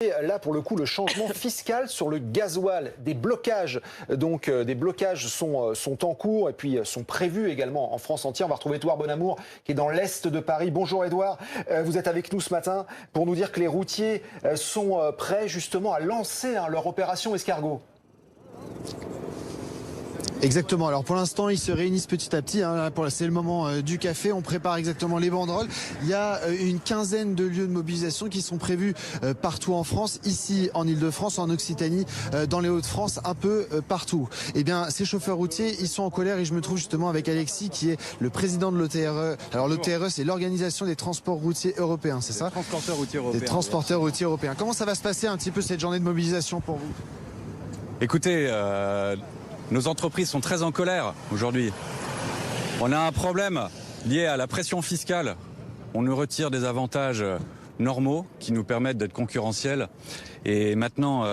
Et là, pour le coup, le changement fiscal sur le gasoil, des blocages. Donc, des blocages sont en cours et puis sont prévus également en France entière. On va retrouver Édouard Bonamour qui est dans l'est de Paris. Bonjour Édouard, vous êtes avec nous ce matin pour nous dire que les routiers sont prêts justement à lancer leur opération escargot. Exactement. Alors pour l'instant, ils se réunissent petit à petit. C'est le moment du café. On prépare exactement les banderoles. Il y a une quinzaine de lieux de mobilisation qui sont prévus partout en France, ici en Ile-de-France, en Occitanie, dans les Hauts-de-France, un peu partout. Eh bien, ces chauffeurs routiers, ils sont en colère et je me trouve justement avec Alexis, qui est le président de l'OTRE. Alors l'OTRE, c'est l'Organisation des transports routiers européens, c'est ça? Transporteurs routiers européens. Des transporteurs routiers européens. Comment ça va se passer un petit peu cette journée de mobilisation pour vous? Écoutez, nos entreprises sont très en colère aujourd'hui. On a un problème lié à la pression fiscale. On nous retire des avantages normaux qui nous permettent d'être concurrentiels. Et maintenant,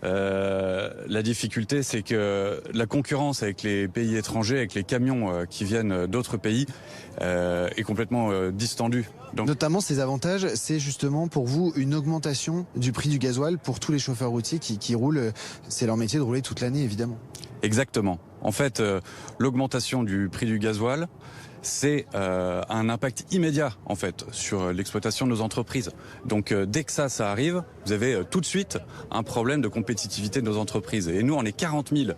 la difficulté, c'est que la concurrence avec les pays étrangers, avec les camions qui viennent d'autres pays, est complètement distendue. Donc, notamment ces avantages, c'est justement pour vous une augmentation du prix du gasoil pour tous les chauffeurs routiers qui roulent. C'est leur métier de rouler toute l'année, évidemment. Exactement. En fait, l'augmentation du prix du gasoil, c'est un impact immédiat en fait sur l'exploitation de nos entreprises. Donc dès que ça arrive, vous avez tout de suite un problème de compétitivité de nos entreprises. Et nous, on est 40 000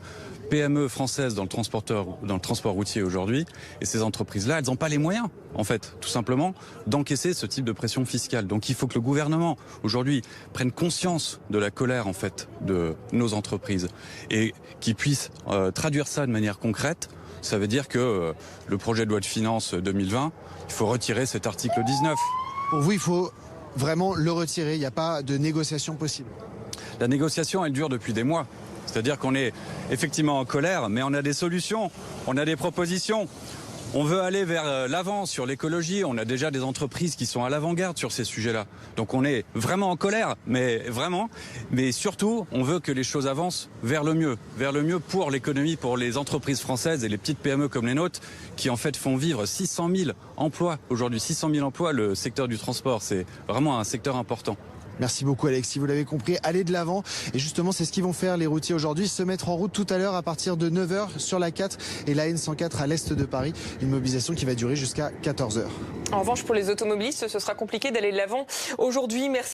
PME françaises dans le transport routier aujourd'hui. Et ces entreprises-là, elles n'ont pas les moyens, en fait, tout simplement, d'encaisser ce type de pression fiscale. Donc il faut que le gouvernement, aujourd'hui, prenne conscience de la colère, en fait, de nos entreprises et qu'il puisse traduire ça de manière concrète. Ça veut dire que le projet de loi de finances 2020, il faut retirer cet article 19. Pour vous, il faut vraiment le retirer. Il n'y a pas de négociation possible. La négociation, elle dure depuis des mois. C'est-à-dire qu'on est effectivement en colère, mais on a des solutions, on a des propositions. On veut aller vers l'avant sur l'écologie. On a déjà des entreprises qui sont à l'avant-garde sur ces sujets-là. Donc on est vraiment en colère, mais vraiment. Mais surtout, on veut que les choses avancent vers le mieux pour l'économie, pour les entreprises françaises et les petites PME comme les nôtres, qui en fait font vivre 600 000 emplois aujourd'hui. 600 000 emplois, le secteur du transport, c'est vraiment un secteur important. Merci beaucoup Alexis, vous l'avez compris, allez de l'avant. Et justement, c'est ce qu'ils vont faire les routiers aujourd'hui, se mettre en route tout à l'heure à partir de 9h sur la 4 et la N104 à l'est de Paris. Une mobilisation qui va durer jusqu'à 14h. En revanche, pour les automobilistes, ce sera compliqué d'aller de l'avant aujourd'hui. Merci.